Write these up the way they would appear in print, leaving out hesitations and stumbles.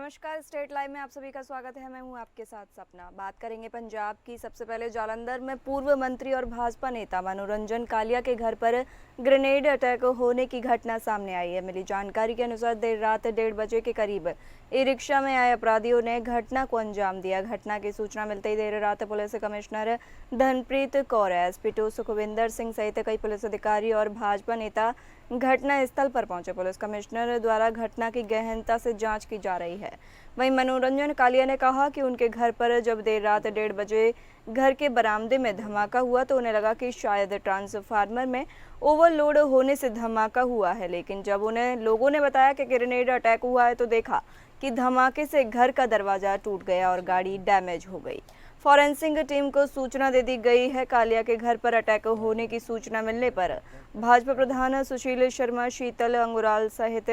नमस्कार, state live में आप सभी का स्वागत है। मैं हूं आपके साथ सपना। बात करेंगे पंजाब की। सबसे पहले जालंधर में पूर्व मंत्री और भाजपा नेता मनोरंजन कालिया के घर पर ग्रेनेड अटैक होने की घटना सामने आई है। मिली जानकारी के अनुसार देर रात 1:30 बजे के करीब ई रिक्शा में आए अपराधियों ने घटना को अंजाम दिया। घटना की सूचना मिलते ही देर रात police commissioner Dhanpreet Kaur, SP2 Sukhwinder Singh सहित कई पुलिस अधिकारी और भाजपा नेता घटना स्थल पर पहुंचे। पुलिस कमिश्नर द्वारा घटना की गहनता से जांच की जा रही है। वहीं मनोरंजन कालिया ने कहा कि उनके घर पर जब देर रात 1:30 बजे घर के बरामदे में धमाका हुआ तो उन्हें लगा कि शायद ट्रांसफार्मर में ओवरलोड होने से धमाका हुआ है, लेकिन जब उन्हें लोगों ने बताया कि ग्रेनेड अटैक हुआ है तो देखा कि धमाके से घर का दरवाजा टूट गया और गाड़ी डैमेज हो गई। फॉरेंसिक टीम को सूचना दे दी गई है। कालिया के घर पर अटैक होने की सूचना मिलने पर भाजपा प्रधान सुशील शर्मा, शीतल अंगुराल सहित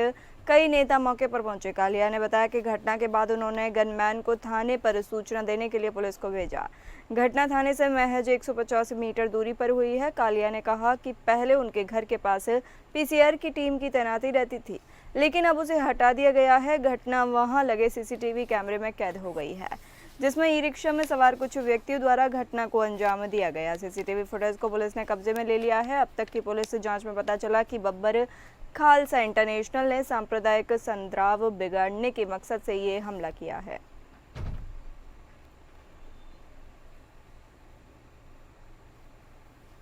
कई नेता मौके पर पहुंचे। कालिया ने बताया कि घटना के बाद उन्होंने गनमैन को थाने पर सूचना देने के लिए पुलिस को भेजा। घटना थाने से महज 150 मीटर दूरी पर हुई है। कालिया ने कहा कि पहले उनके घर के पास PCR की टीम की तैनाती रहती थी, लेकिन अब उसे हटा दिया गया है। घटना वहां लगे CCTV कैमरे में कैद हो गई है, जिसमें ई रिक्शा में सवार कुछ व्यक्तियों द्वारा घटना को अंजाम दिया गया। CCTV फुटेज को पुलिस ने कब्जे में ले लिया है। अब तक की पुलिस जांच में पता चला कि बब्बर खालसा इंटरनेशनल ने सांप्रदायिक संद्राव बिगाड़ने के मकसद से ये हमला किया है।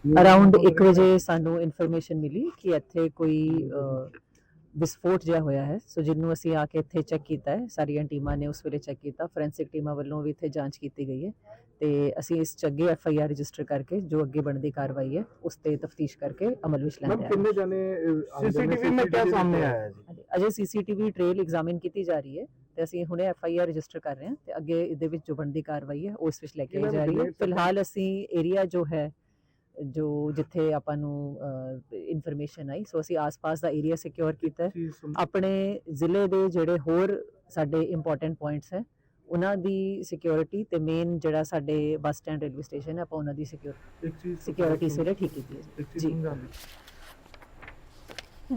ਅਰਾਊਂਡ 1 ਵਜੇ ਸਾਨੂੰ ਇਨਫੋਰਮੇਸ਼ਨ ਮਿਲੀ ਕਿ ਇੱਥੇ ਕੋਈ ਵਿਸਫੋਟ ਜਿਹਾ ਹੋਇਆ ਹੈ। ਸੋ ਜਿਹਨੂੰ ਅਸੀਂ ਆ ਕੇ ਇੱਥੇ ਚੈੱਕ ਕੀਤਾ ਹੈ, ਸਾਰੀਆਂ ਟੀਮਾਂ ਨੇ ਉਸ ਵੇਲੇ ਚੈੱਕ ਕੀਤਾ। ਫੋਰੈਂਸਿਕ ਟੀਮਾਂ ਵੱਲੋਂ ਵੀ ਇੱਥੇ ਜਾਂਚ ਕੀਤੀ ਗਈ ਹੈ ਤੇ ਅਸੀਂ ਇਸ 'ਚ ਅੱਗੇ FIR ਰਜਿਸਟਰ ਕਰਕੇ ਜੋ ਅੱਗੇ ਬਣਦੀ ਕਾਰਵਾਈ ਹੈ ਉਸ ਤੇ ਤਫਤੀਸ਼ ਕਰਕੇ ਅਮਲ ਵਿੱਚ ਲੈਂਦੇ ਹਾਂ। ਕਿੰਨੇ ਜਾਨੇ CCTV में क्या सामने आया है जी? ਅਜੇ CCTV ਟ੍ਰੇਲ ਐਗਜ਼ਾਮਿਨ ਕੀਤੀ ਜਾ ਰਹੀ ਹੈ ਤੇ ਅਸੀਂ ਹੁਣੇ FIR ਰਜਿਸਟਰ ਕਰ ਰਹੇ ਹਾਂ ਤੇ ਅੱਗੇ ਇਹਦੇ ਵਿੱਚ ਜੋ ਬਣਦੀ ਕਾਰਵਾਈ ਹੈ ਉਸ ਵਿੱਚ ਲੈ ਕੇ ਆਈ ਜਾ ਰਹੀ ਹੈ। ਫਿਲਹਾਲ ਅਸੀਂ ਏਰੀਆ ਜੋ ਹੈ ਜੋ ਜਿੱਥੇ ਆਪਾਂ ਨੂੰ ਇਨਫੋਰਮੇਸ਼ਨ ਆਈ, ਸੋ ਅਸੀਂ ਆਸ-ਪਾਸ ਦਾ ਏਰੀਆ ਸਿਕਿਉਰ ਕੀਤਾ ਹੈ। ਆਪਣੇ ਜ਼ਿਲ੍ਹੇ ਦੇ ਜਿਹੜੇ ਹੋਰ ਸਾਡੇ ਇੰਪੋਰਟੈਂਟ ਪੁਆਇੰਟਸ ਹੈ ਉਹਨਾਂ ਦੀ ਸਿਕਿਉਰਿਟੀ ਤੇ ਮੇਨ ਜਿਹੜਾ ਸਾਡੇ ਬੱਸ ਸਟੈਂਡ ਰੇਲਵੇ ਸਟੇਸ਼ਨ ਹੈ ਆਪਾਂ ਉਹਨਾਂ ਦੀ ਸਿਕਿਉਰਿਟੀ ਇਸ ਵੇਲੇ ਠੀਕ ਕੀਤੀ ਹੈ ਜੀ।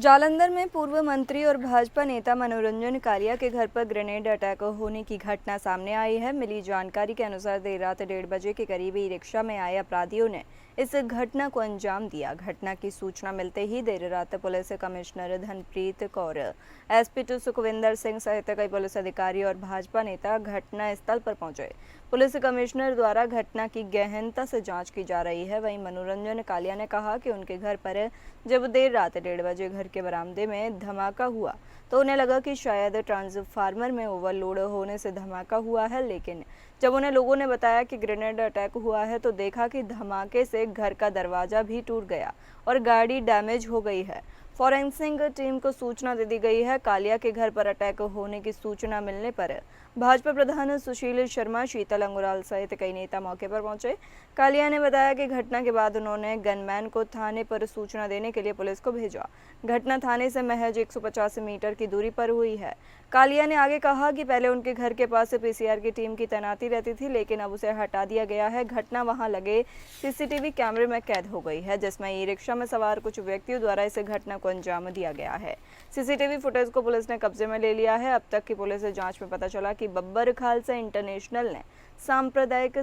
जालंधर में पूर्व मंत्री और भाजपा नेता मनोरंजन कालिया के घर पर ग्रेनेड अटैक होने की घटना सामने आई है। मिली जानकारी के अनुसार देर रात 1:30 बजे के करीब ई रिक्शा में आए अपराधियों ने इस घटना को अंजाम दिया। घटना की सूचना मिलते ही देर रात police commissioner Dhanpreet Kaur, SP2 Sukhwinder Singh सहित कई पुलिस अधिकारी और भाजपा नेता घटना स्थल पर पहुंचे। पुलिस कमिश्नर द्वारा घटना की गहनता से जांच की जा रही है। वहीं मनोरंजन कालिया ने कहा कि उनके घर पर जब देर रात 1:30 बजे घर के बरामदे में धमाका हुआ तो उन्हें लगा कि शायद ट्रांसफार्मर में ओवरलोड होने से धमाका हुआ है, लेकिन जब उन्हें लोगों ने बताया कि ग्रेनेड अटैक हुआ है तो देखा कि धमाके से घर का दरवाजा भी टूट गया और गाड़ी डैमेज हो गई है। फॉरेंसिक टीम को सूचना दे दी गई है। कालिया के घर पर अटैक होने की सूचना मिलने पर भाजपा प्रधान सुशील शर्मा, शीतल अंगुराल सहित कई नेता मौके पर पहुंचे। कालिया ने बताया कि घटना के बाद उन्होंने गनमैन को थाने पर सूचना देने के लिए पुलिस को भेजा। घटना थाने से महज 150 मीटर की दूरी पर हुई है। कालिया ने आगे कहा कि पहले उनके घर के पास PCR की टीम की तैनाती रहती थी, लेकिन अब उसे हटा दिया गया है। घटना वहां लगे CCTV कैमरे में कैद हो गई है, जिसमें ई रिक्शा में सवार कुछ व्यक्तियों द्वारा इस घटना को अंजाम दिया गया है। CCTV फुटेज को पुलिस ने कब्जे में ले लिया है। अब तक की पुलिस जांच में पता चला कि बब्बर खालसा इंटरनेशनल ने सांप्रदायिक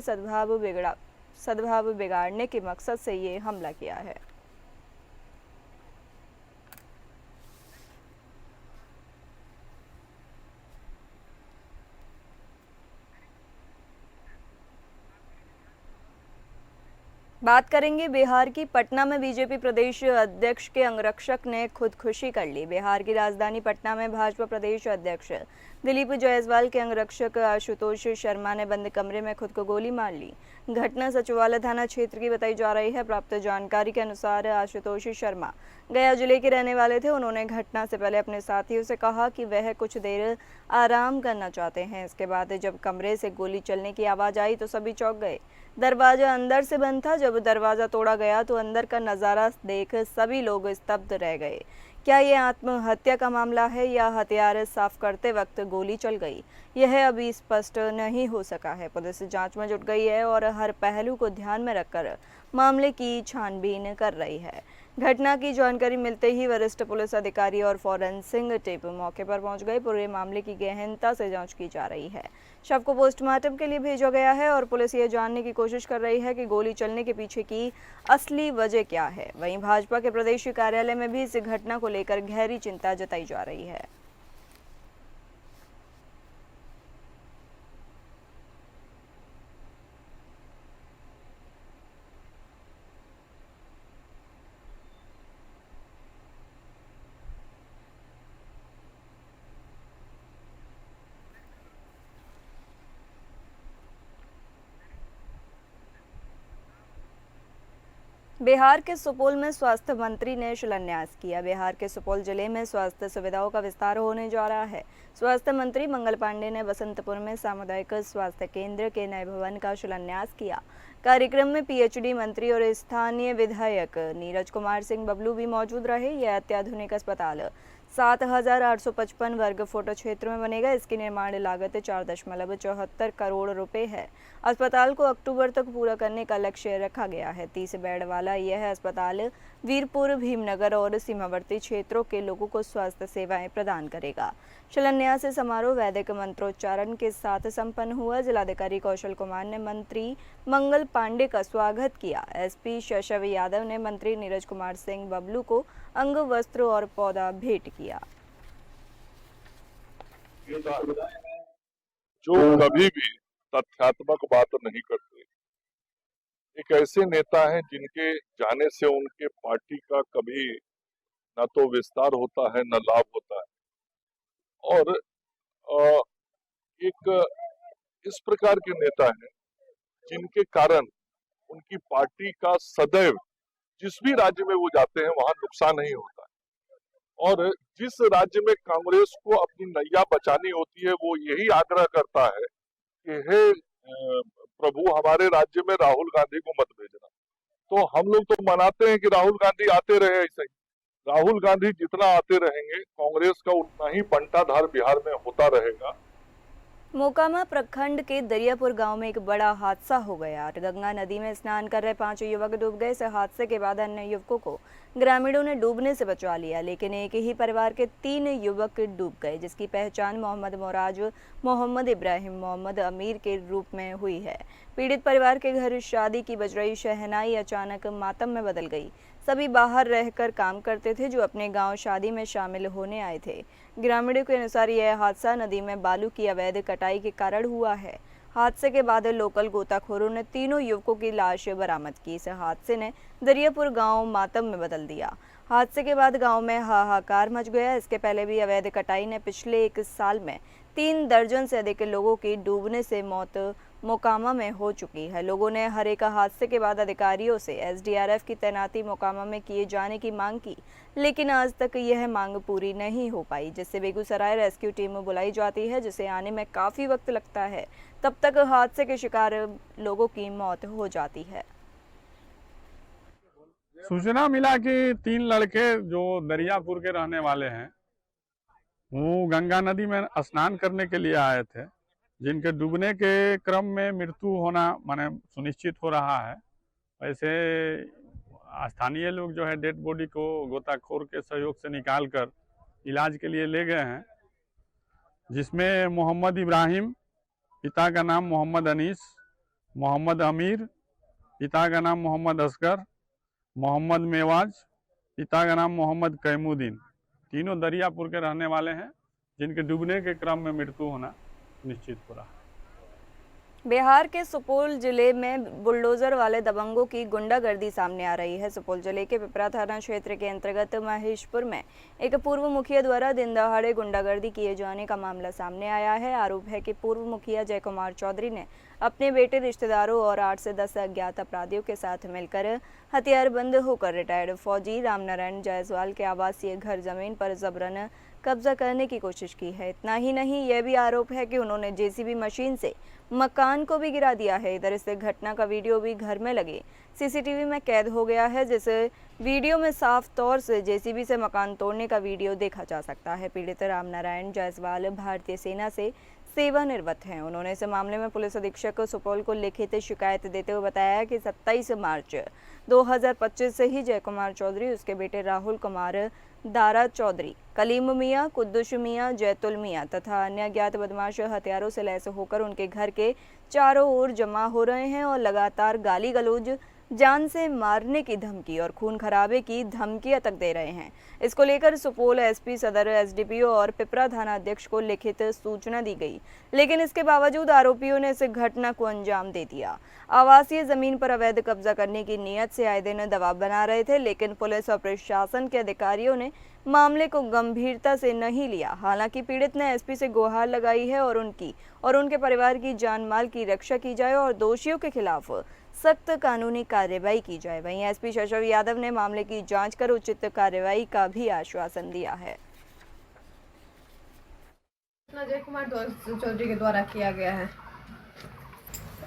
सद्भाव बिगाड़ने के मकसद से ये हमला किया है। बात करेंगे बिहार की। पटना में बीजेपी प्रदेश अध्यक्ष के अंगरक्षक ने खुदकुशी कर ली। बिहार की राजधानी पटना में भाजपा प्रदेश अध्यक्ष दिलीप जायसवाल के अंगरक्षक आशुतोष शर्मा ने बंद कमरे में खुद को गोली मार ली। घटना सचिवालय थाना क्षेत्र की बताई जा रही है। प्राप्त जानकारी के अनुसार आशुतोष शर्मा गया जिले के रहने वाले थे। उन्होंने घटना से पहले अपने साथियों से कहा कि वह कुछ देर आराम करना चाहते हैं। इसके बाद जब कमरे से गोली चलने की आवाज आई तो सभी चौंक गए। दरवाजा अंदर से बंद था। जब दरवाजा तोड़ा गया तो अंदर का नजारा देख सभी लोग स्तब्ध रह गए। क्या ये आत्महत्या का मामला है या हथियार साफ करते वक्त गोली चल गई, यह अभी स्पष्ट नहीं हो सका है। पुलिस जांच में जुट गई है और हर पहलू को ध्यान में रखकर मामले की छानबीन कर रही है। घटना की जानकारी मिलते ही वरिष्ठ पुलिस अधिकारी और फॉरेंसिक टीम मौके पर पहुंच गए। पूरे मामले की गहनता से जांच की जा रही है। शव को पोस्टमार्टम के लिए भेजा गया है और पुलिस ये जानने की कोशिश कर रही है कि गोली चलने के पीछे की असली वजह क्या है। वहीं भाजपा के प्रदेश कार्यालय में भी इस घटना को लेकर गहरी चिंता जताई जा रही है। बिहार के सुपौल में स्वास्थ्य मंत्री ने शिलान्यास किया। बिहार के सुपौल जिले में स्वास्थ्य सुविधाओं का विस्तार होने जा रहा है। स्वास्थ्य मंत्री मंगल पांडे ने बसंतपुर में सामुदायिक स्वास्थ्य केंद्र के नए भवन का शिलान्यास किया। कार्यक्रम में पीएचडी मंत्री और स्थानीय विधायक नीरज कुमार सिंह बबलू भी मौजूद रहे। यह अत्याधुनिक अस्पताल 7,855 वर्ग फुट क्षेत्र में बनेगा। इसकी निर्माण लागत 4.74 करोड़ रुपए है। अस्पताल को अक्टूबर तक पूरा करने का लक्ष्य रखा गया है। 30 बेड वाला यह अस्पताल वीरपुर, भीमनगर और सीमावर्ती क्षेत्रों के लोगों को स्वास्थ्य सेवाएं प्रदान करेगा। शिलान्यास समारोह वैदिक मंत्रोच्चारण के साथ संपन्न हुआ। जिलाधिकारी कौशल कुमार ने मंत्री मंगल पांडे का स्वागत किया। एसपी शशव यादव ने मंत्री नीरज कुमार सिंह बबलू को अंग, वस्त्र और पौधा भेंट किया। जो कभी भी तथ्यात्मक बात नहीं करते, एक ऐसे नेता हैं जिनके जाने से उनके पार्टी का कभी न तो विस्तार होता है न लाभ होता है। और एक इस प्रकार के नेता हैं जिनके कारण उनकी पार्टी का सदैव जिस भी राज्य में वो जाते हैं वहां नुकसान नहीं होता है। और जिस राज्य में कांग्रेस को अपनी नैया बचानी होती है वो यही आग्रह करता है कि हे प्रभु, हमारे राज्य में राहुल गांधी को मत भेजना। तो हम लोग तो मनाते हैं कि राहुल गांधी आते रहे। ऐसे ही राहुल गांधी जितना आते रहेंगे, कांग्रेस का उतना ही बंटाधार बिहार में होता रहेगा। मोकामा प्रखंड के दरियापुर गांव में एक बड़ा हादसा हो गया। गंगा नदी में स्नान कर रहे 5 युवक डूब गए। इस हादसे के बाद अन्य युवकों को ग्रामीणों ने डूबने से बचा लिया, लेकिन एक ही परिवार के 3 युवक डूब गए, जिसकी पहचान मोहम्मद मोराज, मोहम्मद इब्राहिम, मोहम्मद अमीर के रूप में हुई है। पीड़ित परिवार के घर शादी की बज रही शहनाई अचानक मातम में बदल गई। सभी बाहर रहकर काम करते थे, जो अपने गांव शादी में शामिल होने आए थे। ग्रामीणों के अनुसार यह हादसा नदी में बालू की अवैध कटाई के कारण हुआ है। हादसे के बाद लोकल गोताखोरों ने तीनों युवकों की लाश बरामद की। इस हादसे ने दरियापुर गांव मातम में बदल दिया। हादसे के बाद गांव में हाहाकार मच गया। इसके पहले भी अवैध कटाई ने पिछले 1 साल में 3 दर्जन से अधिक लोगों की डूबने से मौत मोकामा में हो चुकी है। लोगों ने हरेका हादसे के बाद अधिकारियों से एसडीआरएफ की तैनाती मोकामा में किए जाने की मांग की, लेकिन आज तक यह मांग पूरी नहीं हो पाई, जिससे बेगूसराय रेस्क्यू टीम बुलाई जाती है, जिसे आने में काफ़ी वक्त लगता है। तब तक हादसे के शिकार लोगों की मौत हो जाती है। सूचना मिला कि 3 लड़के जो दरियापुर के रहने वाले हैं, वो गंगा नदी में स्नान करने के लिए आए थे, जिनके डूबने के क्रम में मृत्यु होना माने सुनिश्चित हो रहा है। वैसे स्थानीय लोग जो है डेड बॉडी को गोताखोर के सहयोग से निकालकर इलाज के लिए ले गए हैं, जिसमें मोहम्मद इब्राहिम, पिता का नाम मोहम्मद अनीस, मोहम्मद अमीर, पिता का नाम मोहम्मद असगर, मोहम्मद मेवाज, पिता का नाम मोहम्मद कैमुद्दीन, तीनों दरियापुर के रहने वाले हैं, जिनके डूबने के क्रम में मृत्यु होना निश्चित हो रहा है। बिहार के सुपौल जिले में बुलडोजर वाले दबंगों की गुंडागर्दी सामने आ रही है। सुपौल जिले के पिपरा थाना क्षेत्र के अंतर्गत महेशपुर में एक पूर्व मुखिया द्वारा दिन दहाड़े गुंडागर्दी किए जाने का मामला सामने आया है। आरोप है कि पूर्व मुखिया जय कुमार चौधरी ने अपने बेटे, रिश्तेदारों और 8 से 10 अज्ञात अपराधियों के साथ मिलकर हथियारबंद होकर रिटायर्ड फौजी रामनारायण जायसवाल के आवासीय घर जमीन पर जबरन कब्जा करने की कोशिश की है। इतना ही नहीं, यह भी आरोप है कि उन्होंने जेसीबी मशीन से मकान को भी गिरा दिया है। इधर इस घटना का वीडियो भी घर में लगे सीसीटीवी में कैद हो गया है, जिस वीडियो में साफ तौर से जेसीबी से मकान तोड़ने का वीडियो देखा जा सकता है। पीड़ित रामनारायण जायसवाल भारतीय सेना से सेवानिवृत्त हैं। उन्होंने इस मामले में पुलिस अधीक्षक सुपौल को लिखित शिकायत देते हुए बताया कि 27 मार्च 2025 से ही जय कुमार चौधरी, उसके बेटे राहुल कुमार दारा चौधरी, कलीम मियाँ, कुद्दुस मियाँ, जैतुल मियाँ तथा अन्य अज्ञात बदमाश हथियारों से लैस होकर उनके घर के चारों ओर जमा हो रहे हैं और लगातार गाली गलौज, जान से मारने की धमकी और खून खराबे की धमकियां तक दे रहे हैं। इसको लेकर सुपौल एसपी सदर, एसडीपीओ और पिपरा थाना अध्यक्ष को लिखित सूचना दी गई, लेकिन इसके बावजूद आरोपियों ने इस घटना को अंजाम दे दिया। आवासीय जमीन पर अवैध कब्जा करने की नीयत से आए दिन दबाव बना रहे थे, लेकिन पुलिस और प्रशासन के अधिकारियों ने मामले को गंभीरता से नहीं लिया। हालांकि पीड़ित ने एसपी से गुहार लगाई है और उनकी और उनके परिवार की जान माल की रक्षा की जाए और दोषियों के खिलाफ सख्त कानूनी कार्रवाई की जाए। वहीं एसपी शशव यादव ने मामले की जांच कर उचित कार्रवाई का भी आश्वासन दिया है। जय कुमार चौधरी के द्वारा किया गया है।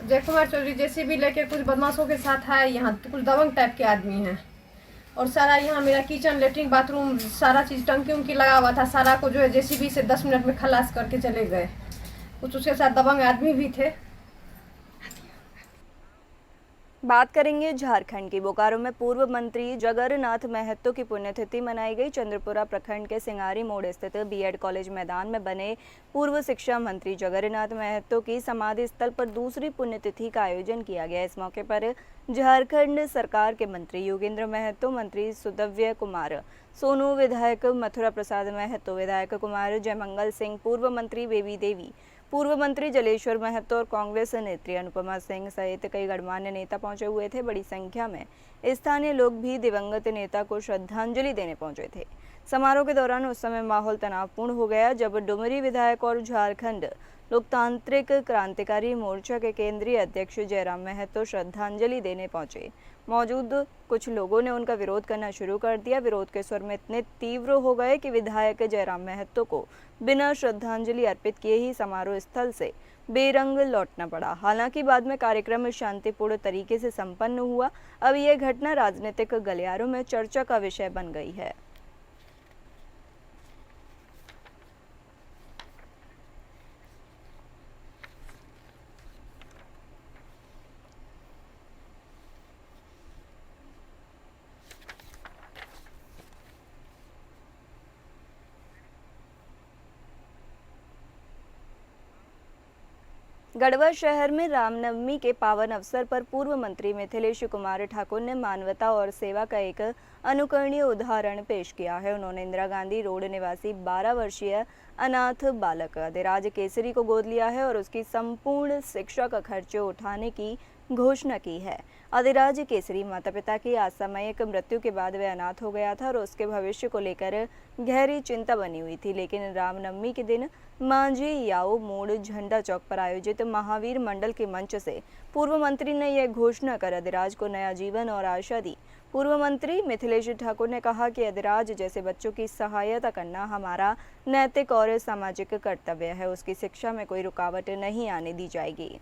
जय कुमार चौधरी जेसीबी लेके कुछ बदमाशों के साथ है, यहाँ कुछ दबंग टाइप के आदमी हैं और सारा यहाँ मेरा किचन, लेटरिन, बाथरूम, सारा चीज़ टंकी उनकी लगा हुआ था। सारा को जो है जेसीबी से 10 मिनट में खलास करके चले गए। कुछ उसके साथ दबंग आदमी भी थे। बात करेंगे झारखंड की। बोकारो में पूर्व मंत्री जगरनाथ महतो की पुण्यतिथि मनाई गई। चंद्रपुरा प्रखंड के सिंगारी मोड़ स्थित बीएड कॉलेज मैदान में बने पूर्व शिक्षा मंत्री जगरनाथ महतो की समाधि स्थल पर दूसरी पुण्यतिथि का आयोजन किया गया। इस मौके पर झारखंड सरकार के मंत्री योगेंद्र महतो, मंत्री सुदव्य कुमार सोनू, विधायक मथुरा प्रसाद महतो, विधायक कुमार जयमंगल सिंह, पूर्व मंत्री बेबी देवी, पूर्व मंत्री जलेश्वर महतो और कांग्रेस नेत्री अनुपमा सिंह सहित कई गणमान्य नेता पहुंचे हुए थे। बड़ी संख्या में स्थानीय लोग भी दिवंगत नेता को श्रद्धांजलि देने पहुंचे थे। समारोह के दौरान उस समय माहौल तनावपूर्ण हो गया जब डुमरी विधायक और झारखंड लोकतांत्रिक क्रांतिकारी मोर्चा के केंद्रीय अध्यक्ष जयराम महतो श्रद्धांजलि देने पहुंचे। मौजूद कुछ लोगों ने उनका विरोध करना शुरू कर दिया। विरोध के स्वर में इतने तीव्र हो गए कि विधायक जयराम महतो को बिना श्रद्धांजलि अर्पित किए ही समारोह स्थल से बेरंग लौटना पड़ा। हालांकि बाद में कार्यक्रम शांतिपूर्ण तरीके से संपन्न हुआ। अब यह घटना राजनीतिक गलियारों में चर्चा का विषय बन गई है। गढ़वा शहर में रामनवमी के पावन अवसर पर पूर्व मंत्री मिथिलेश कुमार ठाकुर ने मानवता और सेवा का एक अनुकरणीय उदाहरण पेश किया है। उन्होंने इंदिरा गांधी रोड निवासी 12 वर्षीय अनाथ बालक अधिराज केसरी को गोद लिया है और उसकी संपूर्ण शिक्षा का खर्च उठाने की घोषणा की है। अधिराज केसरी माता पिता की असामयिक मृत्यु के बाद वह अनाथ हो गया था और उसके भविष्य को लेकर गहरी चिंता बनी हुई थी, लेकिन रामनवमी के दिन मांझी याओ मोड़ झंडा चौक पर आयोजित महावीर मंडल के मंच से पूर्व मंत्री ने यह घोषणा कर अधिराज को नया जीवन और आशा दी। पूर्व मंत्री मिथिलेश ठाकुर ने कहा कि अधिराज जैसे बच्चों की सहायता करना हमारा नैतिक और सामाजिक कर्तव्य है। उसकी शिक्षा में कोई रुकावट नहीं आने दी जाएगी।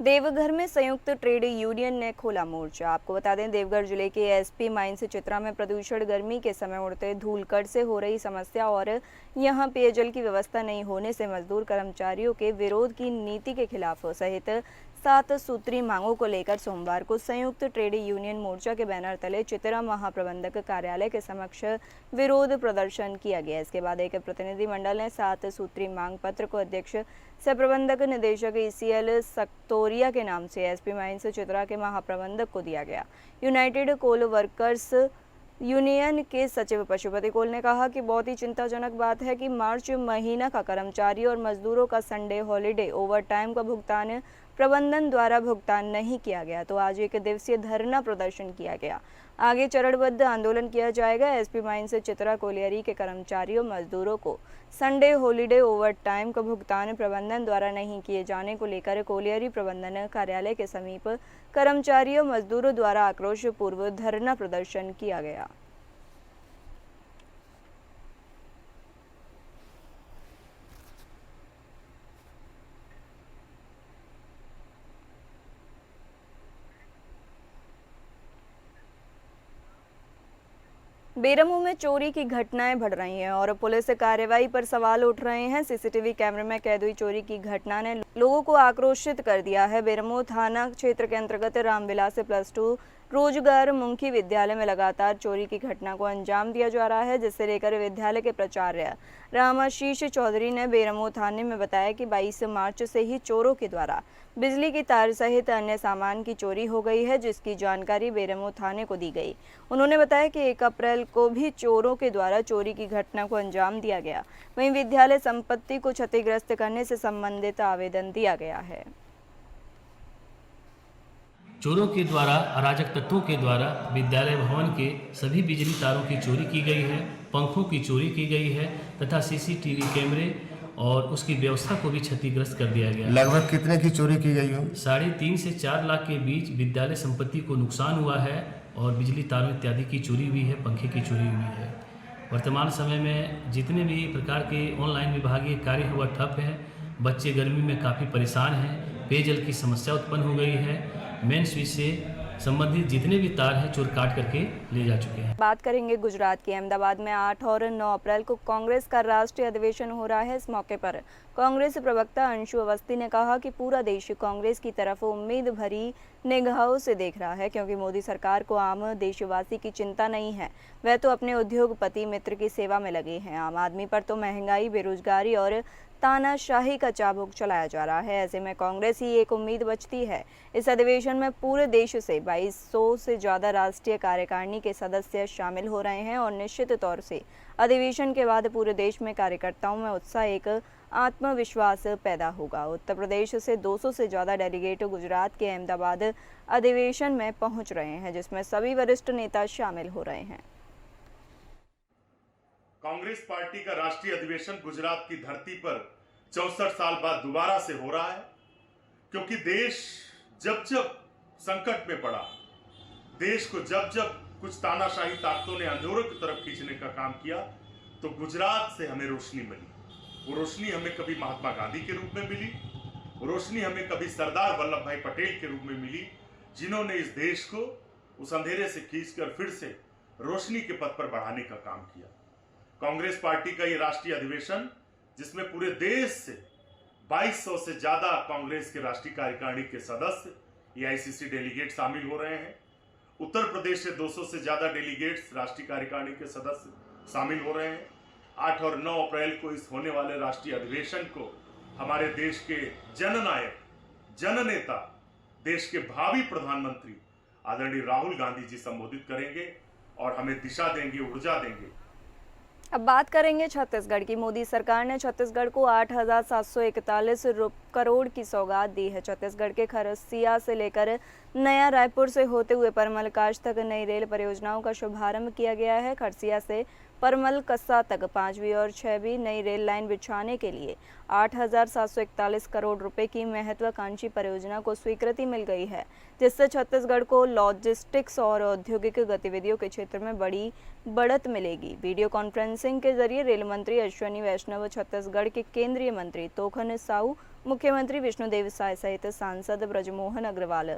देवघर में संयुक्त ट्रेड यूनियन ने खोला मोर्चा। आपको बता दें, देवघर जिले के एसपी माइंस चित्रा में प्रदूषण गर्मी के समय उड़ते धूलकण से हो रही समस्या और यहां पेयजल की व्यवस्था नहीं होने से मजदूर कर्मचारियों के विरोध की नीति के खिलाफ सहित 7 सूत्री मांगों को लेकर सोमवार को संयुक्त ट्रेड यूनियन मोर्चा के बैनर तले चित्रा महाप्रबंधक कार्यालय के समक्ष विरोध प्रदर्शन किया गया। इसके बाद एक प्रतिनिधिमंडल ने 7 सूत्री मांग पत्र को अध्यक्ष सह प्रबंधक निदेशक ईसीएल सक्तोरिया के नाम से एसपी माइंस चित्रा के महाप्रबंधक को दिया गया। यूनाइटेड कोल वर्कर्स यूनियन के सचिव पशुपति कोल ने कहा कि बहुत ही चिंताजनक बात है कि मार्च महीना का कर्मचारियों और मजदूरों का संडे हॉलिडे ओवरटाइम का भुगतान प्रबंधन द्वारा भुगतान नहीं किया गया, तो आज एक दिवसीय धरना प्रदर्शन किया गया। आगे चरणबद्ध आंदोलन किया जाएगा। एसपी माइंस चित्रा कोलियरी के कर्मचारियों मजदूरों को संडे हॉलिडे ओवरटाइम का भुगतान प्रबंधन द्वारा नहीं किए जाने को लेकर कोलियरी प्रबंधन कार्यालय के समीप कर्मचारियों मजदूरों द्वारा आक्रोश पूर्व धरना प्रदर्शन किया गया। बेरमो में चोरी की घटनाएं बढ़ रही हैं और पुलिस कार्रवाई पर सवाल उठ रहे हैं। सीसीटीवी कैमरे में कैद हुई चोरी की घटना ने लोगों को आक्रोशित कर दिया है। बेरमो थाना क्षेत्र के अंतर्गत रामविलास +2 रोजगार मुखी विद्यालय में लगातार चोरी की घटना को अंजाम दिया जा रहा है, जिससे लेकर विद्यालय के प्राचार्य रामाशीष चौधरी ने बेरमो थाने में बताया कि 22 मार्च से ही चोरों के द्वारा बिजली की तार सहित अन्य सामान की चोरी हो गई है, जिसकी जानकारी बेरमो थाने को दी गई। उन्होंने बताया कि 1 अप्रैल को भी चोरों के द्वारा चोरी की घटना को अंजाम दिया गया। वहीं विद्यालय संपत्ति को क्षतिग्रस्त करने से संबंधित आवेदन दिया गया है। चोरों के द्वारा, अराजक तत्वों के द्वारा विद्यालय भवन के सभी बिजली तारों की चोरी की गई है, पंखों की चोरी की गई है तथा सीसीटीवी कैमरे और उसकी व्यवस्था को भी क्षतिग्रस्त कर दिया गया। लगभग कितने की चोरी की गई हो? 3.5 से 4 लाख के बीच विद्यालय संपत्ति को नुकसान हुआ है और बिजली तारों इत्यादि की चोरी हुई है, पंखे की चोरी हुई है। वर्तमान समय में जितने भी प्रकार के ऑनलाइन विभागीय कार्य हुआ ठप है। बच्चे गर्मी में काफ़ी परेशान हैं, पेयजल की समस्या उत्पन्न हो गई है। मेन स्विच से संबंधित जितने भी तार हैं चोर काट करके ले जा चुके हैं। बात करेंगे गुजरात की। अहमदाबाद में 8 और 9 अप्रैल को कांग्रेस का राष्ट्रीय अधिवेशन हो रहा है। इस मौके पर कांग्रेस प्रवक्ता अंशु अवस्थी ने कहा कि पूरा देश कांग्रेस की तरफ उम्मीद भरी निगाहों से देख रहा है, क्योंकि मोदी सरकार को आम देशवासी की चिंता नहीं है। वह तो अपने उद्योगपति मित्र की सेवा में लगे हैं। आम आदमी पर तो महंगाई, बेरोजगारी और तानाशाही का चाबुक चलाया जा रहा है। ऐसे में कांग्रेस ही एक उम्मीद बचती है। इस अधिवेशन में पूरे देश से 2200 से ज़्यादा राष्ट्रीय कार्यकारिणी के सदस्य शामिल हो रहे हैं और निश्चित तौर से अधिवेशन के बाद पूरे देश में कार्यकर्ताओं में उत्साह, एक आत्मविश्वास पैदा होगा। उत्तर प्रदेश से 200 से ज़्यादा डेलीगेट गुजरात के अहमदाबाद अधिवेशन में पहुंच रहे हैं, जिसमें सभी वरिष्ठ नेता शामिल हो रहे हैं। कांग्रेस पार्टी का राष्ट्रीय अधिवेशन गुजरात की धरती पर 64 साल बाद दोबारा से हो रहा है, क्योंकि देश जब जब संकट में पड़ा, देश को जब जब कुछ तानाशाही ताकतों ने अंधेरों की तरफ खींचने का काम किया, तो गुजरात से हमें रोशनी मिली। वो रोशनी हमें कभी महात्मा गांधी के रूप में मिली, वो रोशनी हमें कभी सरदार वल्लभ भाई पटेल के रूप में मिली, जिन्होंने इस देश को उस अंधेरे से खींचकर फिर से रोशनी के पथ पर बढ़ाने का काम किया। कांग्रेस पार्टी का ये राष्ट्रीय अधिवेशन, जिसमें पूरे देश से 2200 से ज्यादा कांग्रेस के राष्ट्रीय कार्यकारिणी के सदस्य, एआईसीसी डेलीगेट शामिल हो रहे हैं। उत्तर प्रदेश से 200 से ज्यादा डेलीगेट्स राष्ट्रीय कार्यकारिणी के सदस्य शामिल हो रहे हैं। 8 और 9 अप्रैल को इस होने वाले राष्ट्रीय अधिवेशन को हमारे देश के जननायक, जननेता, देश के भावी प्रधानमंत्री आदरणीय राहुल गांधी जी संबोधित करेंगे और हमें दिशा देंगे, ऊर्जा देंगे। अब बात करेंगे छत्तीसगढ़ की। मोदी सरकार ने छत्तीसगढ़ को 8,741 करोड़ की सौगात दी है। छत्तीसगढ़ के खरसिया से लेकर नया रायपुर से होते हुए परमलकाश तक नई रेल परियोजनाओं का शुभारंभ किया गया है। खरसिया से परमल कस्सा तक 5वीं और 6वीं नई रेल लाइन बिछाने के लिए 8,741 करोड़ रुपए की महत्वाकांक्षी परियोजना को स्वीकृति मिल गई है, जिससे छत्तीसगढ़ को लॉजिस्टिक्स और औद्योगिक गतिविधियों के क्षेत्र में बड़ी बढ़त मिलेगी। वीडियो कॉन्फ्रेंसिंग के जरिए रेल मंत्री अश्विनी वैष्णव, छत्तीसगढ़ के केंद्रीय मंत्री तोखन साहू, मुख्यमंत्री विष्णुदेव साय सहित सांसद ब्रजमोहन अग्रवाल,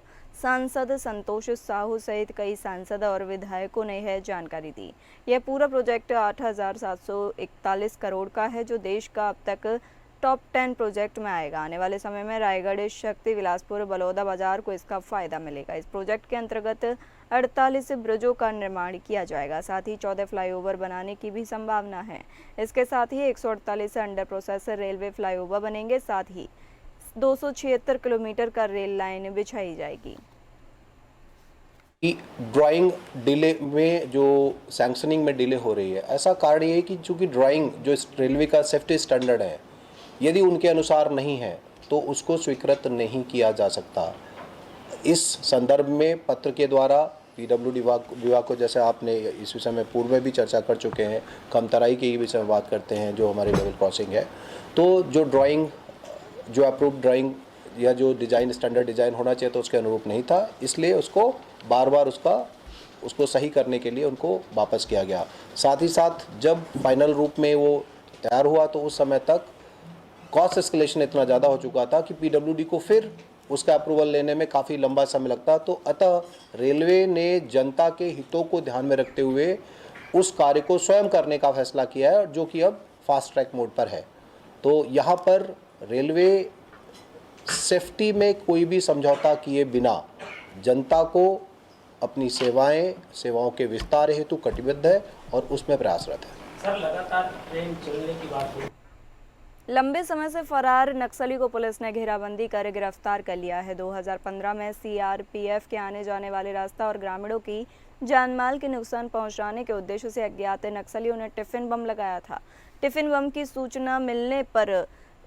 सांसद संतोष साहू सहित कई सांसद और विधायकों ने यह जानकारी दी। यह पूरा प्रोजेक्ट 8,741 करोड़ का है, जो देश का अब तक टॉप 10 प्रोजेक्ट में आएगा। आने वाले समय में रायगढ़, शक्ति, बिलासपुर, बलौदा बाजार को इसका फायदा मिलेगा। इस प्रोजेक्ट के अंतर्गत 48 ब्रिजों का निर्माण किया जाएगा। साथ ही 14 फ्लाईओवर बनाने की भी संभावना है। इसके साथ ही 148 अंडर प्रोसेस रेलवे फ्लाईओवर बनेंगे। साथ ही 276 किलोमीटर का रेल लाइन बिछाई जाएगी। ड्राइंग डिले में जो सैंक्शनिंग में डिले हो रही है, ऐसा कारण ये है कि चूँकि ड्राइंग जो रेलवे का सेफ्टी स्टैंडर्ड है, यदि उनके अनुसार नहीं है तो उसको स्वीकृत नहीं किया जा सकता। इस संदर्भ में पत्र के द्वारा पीडब्ल्यूडी विभाग को, जैसे आपने इस विषय में पूर्व में भी चर्चा कर चुके हैं, कमतराई के विषय में बात करते हैं जो हमारे लेवल क्रॉसिंग है, तो जो ड्राइंग, जो अप्रूव्ड ड्राइंग या जो डिज़ाइन स्टैंडर्ड डिज़ाइन होना चाहिए तो उसके अनुरूप नहीं था, इसलिए उसको बार बार उसको सही करने के लिए उनको वापस किया गया। साथ ही साथ जब फाइनल रूप में वो तैयार हुआ तो उस समय तक कॉस्ट एस्केलेशन इतना ज़्यादा हो चुका था कि पीडब्ल्यूडी को फिर उसका अप्रूवल लेने में काफ़ी लंबा समय लगता। तो अतः रेलवे ने जनता के हितों को ध्यान में रखते हुए उस कार्य को स्वयं करने का फैसला किया है, जो कि अब फास्ट ट्रैक मोड पर है। तो यहाँ पर रेलवे सेफ्टी में कोई भी समझौता किए बिना जनता को अपनी सेवाओं के विस्तार हेतु कटिबद्ध है और उसमें प्रयासरत है। सर, लगातार ट्रेन चलने की बात हो। लंबे समय से फरार नक्सली को पुलिस ने घेराबंदी कर गिरफ्तार कर लिया है। 2015 में सीआरपीएफ के आने जाने वाले रास्ता और ग्रामीणों की जानमाल के नुकसान पहुंचाने के उद्देश्य से अज्ञात नक्सलियों ने टिफिन बम लगाया था। टिफिन बम की सूचना मिलने पर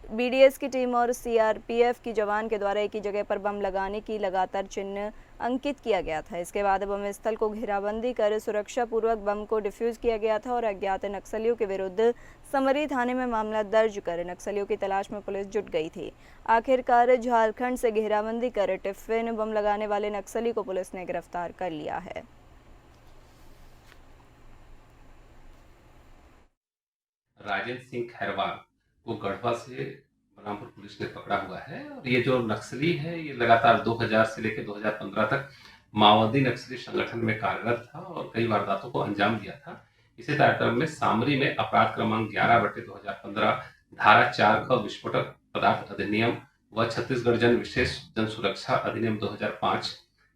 बीडीएस की टीम और सीआरपीएफ की जवान के द्वारा एक ही जगह पर बम लगाने की लगातार चिन्ह अंकित किया गया था। इसके बाद बम स्थल को घेराबंदी कर सुरक्षा पूर्वक बम को डिफ्यूज किया गया था और अज्ञात नक्सलियों के विरुद्ध समरी थाने में मामला दर्ज कर नक्सलियों की तलाश में पुलिस जुट गई थी। आखिरकार झारखंड से घेराबंदी कर टिफिन बम लगाने वाले नक्सली को पुलिस ने गिरफ्तार कर लिया है। राजेंद्र सिंह खैरवाल को गढ़वा से बलरामपुर पुलिस ने पकड़ा हुआ है और ये जो नक्सली है ये लगातार 2000 से लेकर 2015 तक माओवादी नक्सली संगठन में कार्यरत था और कई वारदातों को अंजाम दिया था। इसी कार्यक्रम में सामरी में अपराध क्रमांक 11/2015 धारा 4 का विस्फोटक पदार्थ अधिनियम व छत्तीसगढ़ जन विशेष जन सुरक्षा अधिनियम 2005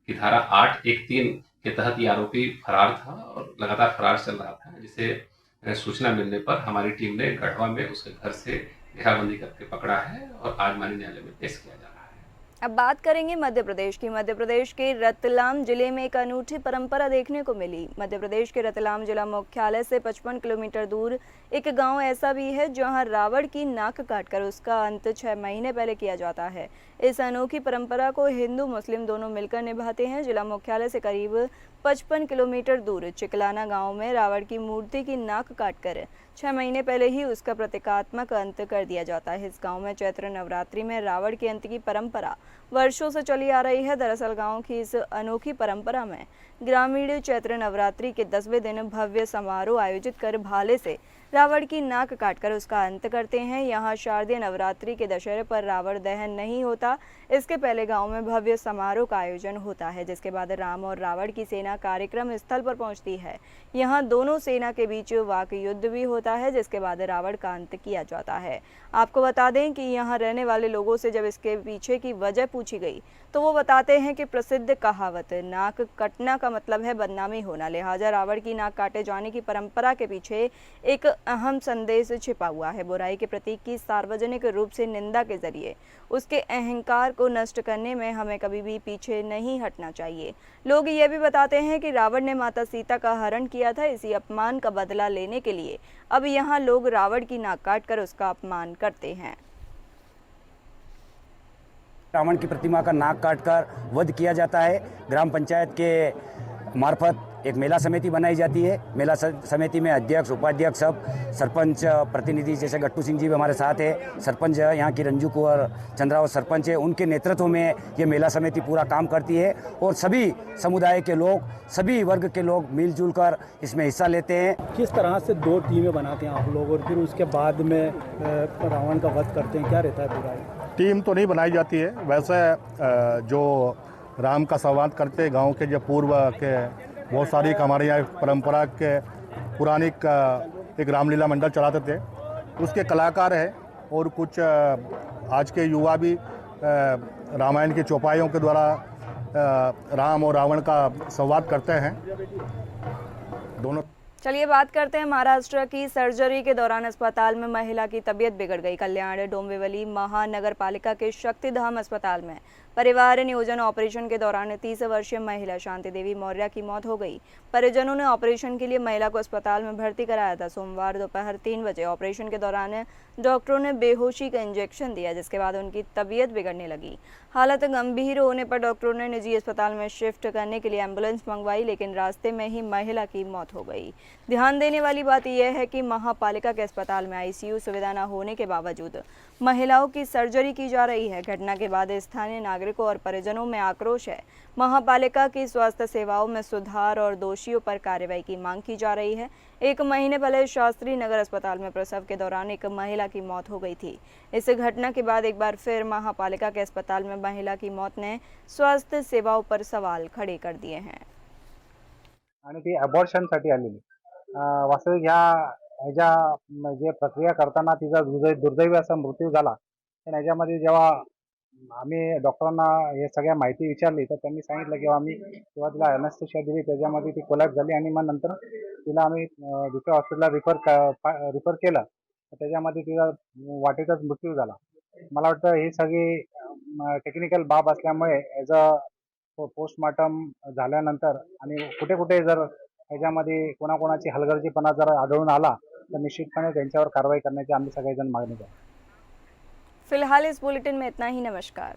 की धारा 8(1)(3) के तहत ये आरोपी फरार था और लगातार फरार चल रहा था, जिसे सूचना मिलने पर हमारी टीम ने गढ़वा में उसके घर से घेराबंदी करके पकड़ा है और आज माननीय न्यायालय में पेश किया जा रहा है। अब बात करेंगे मध्य प्रदेश की। मध्य प्रदेश के रतलाम जिले में एक अनूठी परंपरा देखने को मिली। मध्य प्रदेश के रतलाम जिला मुख्यालय से 55 किलोमीटर दूर एक गांव ऐसा भी है जहां रावण की नाक काटकर उसका अंत 6 महीने पहले किया जाता है। इस अनोखी परंपरा को हिंदू मुस्लिम दोनों मिलकर निभाते हैं। जिला मुख्यालय से करीब 55 किलोमीटर दूर चिकलाना गांव में रावण की मूर्ति की नाक काटकर 6 महीने पहले ही उसका प्रतीकात्मक अंत कर दिया जाता है। इस गांव में चैत्र नवरात्रि में रावण के अंत की परंपरा वर्षों से चली आ रही है। दरअसल गांव की इस अनोखी परंपरा में ग्रामीण चैत्र नवरात्रि के 10वें दिन भव्य समारोह आयोजित कर भाले से रावण की नाक काटकर उसका अंत करते हैं। यहाँ शारदीय नवरात्रि के दशहरे पर रावण दहन नहीं होता, इसके पहले गांव में भव्य समारोह का आयोजन होता है, जिसके बाद राम और रावण की सेना कार्यक्रम स्थल पर पहुंचती है। यहाँ दोनों सेना के बीच वाक युद्ध भी होता है, जिसके बाद रावण का अंत किया जाता है। आपको बता दें कि यहाँ रहने वाले लोगों से जब इसके पीछे की वजह पूछी गई तो वो बताते हैं कि प्रसिद्ध कहावत नाक कटना का मतलब है बदनामी होना, लिहाजा रावण की नाक काटे जाने की परंपरा के पीछे एक अहम संदेश छिपा हुआ है। बुराई के प्रतीक की सार्वजनिक रूप से निंदा के जरिए उसके अहंकार को नष्ट करने में हमें कभी भी पीछे नहीं हटना चाहिए। लोग ये भी बताते हैं कि रावण ने माता सीता का हरण किया था, इसी अपमान का बदला लेने के लिए अब यहाँ लोग रावण की नाक काटकर उसका अपमान करते हैं। रावण की प्रतिमा का नाक काटकर वध किया जाता है। ग्राम पंचायत के मार्फत एक मेला समिति बनाई जाती है। मेला समिति में अध्यक्ष उपाध्यक्ष सब सरपंच प्रतिनिधि, जैसे गट्टू सिंह जी भी हमारे साथ है, सरपंच यहाँ की रंजू कुंवर चंद्रावत सरपंच है, उनके नेतृत्व में ये मेला समिति पूरा काम करती है और सभी समुदाय के लोग, सभी वर्ग के लोग मिलजुल कर इसमें हिस्सा लेते हैं। किस तरह से 2 टीमें बनाते हैं आप लोग और फिर उसके बाद में रावण का वध करते हैं, क्या रहता है पूरा? टीम तो नहीं बनाई जाती है, वैसे जो राम का संवाद करते गांव के जो पूर्व के बहुत सारी हमारे यहाँ परंपरा के पुरानी एक रामलीला मंडल चलाते थे, उसके कलाकार हैं और कुछ आज के युवा भी रामायण की चौपाइयों के द्वारा राम और रावण का संवाद करते हैं दोनों। चलिए बात करते हैं महाराष्ट्र की। सर्जरी के दौरान अस्पताल में महिला की तबीयत बिगड़ गई। कल्याण डोंबिवली महानगर पालिका के शक्तिधाम अस्पताल में परिवार नियोजन ऑपरेशन के दौरान 30 वर्षीय महिला शांति देवी मौर्य की मौत हो गई। परिजनों ने ऑपरेशन के लिए महिला को अस्पताल में भर्ती कराया था। सोमवार दोपहर 3 बजे ऑपरेशन के दौरान डॉक्टरों ने बेहोशी का इंजेक्शन दिया, जिसके बाद उनकी तबीयत बिगड़ने लगी। हालत गंभीर होने पर डॉक्टरों ने निजी अस्पताल में शिफ्ट करने के लिए एम्बुलेंस मंगवाई, लेकिन रास्ते में ही महिला की मौत हो गई। ध्यान देने वाली बात यह है कि महापालिका के अस्पताल में आईसीयू सुविधा न होने के बावजूद महिलाओं की सर्जरी की जा रही है। घटना के बाद स्थानीय नागरिकों और परिजनों में आक्रोश है। महापालिका की स्वास्थ्य सेवाओं में सुधार और दोषियों पर कार्रवाई की मांग की जा रही है। 1 महीने पहले शास्त्री नगर अस्पताल में प्रसव के दौरान एक महिला की मौत हो गई थी। इस घटना के बाद एक बार फिर महापालिका के अस्पताल में महिला की मौत ने स्वास्थ्य सेवाओं पर सवाल खड़े कर दिए हैं। आणि ती अबॉर्शनसाठी आलेली वास्तविक ह्या जे प्रक्रिया करताना तिचा दुर्दैवी असा मृत्यू झाला. पण ह्याच्यामध्ये जेव्हा आम्ही डॉक्टरांना हे सगळ्या माहिती विचारली तर त्यांनी सांगितलं की आम्ही जेव्हा तिला ॲनेस्थेशिया दिली त्याच्यामध्ये ती कोलॅप्स झाली आणि मग नंतर तिला आम्ही दुसऱ्या हॉस्पिटलला रिफर केलं. त्याच्यामध्ये तिचा वाटेतच मृत्यू झाला. मला वाटतं ही सगळी टेक्निकल बाब असल्यामुळे ॲज अ पोस्टमॉर्टम झाल्यानंतर आणि कुठे कुठे जर ह्याच्यामध्ये कोणाकोणाची हलगर्जीपणा जर आढळून आला तर निश्चितपणे त्यांच्यावर कारवाई करण्याची आम्ही सगळेजण मागणी करतो. फिलहाल इस बुलेटिन में इतना ही। नमस्कार।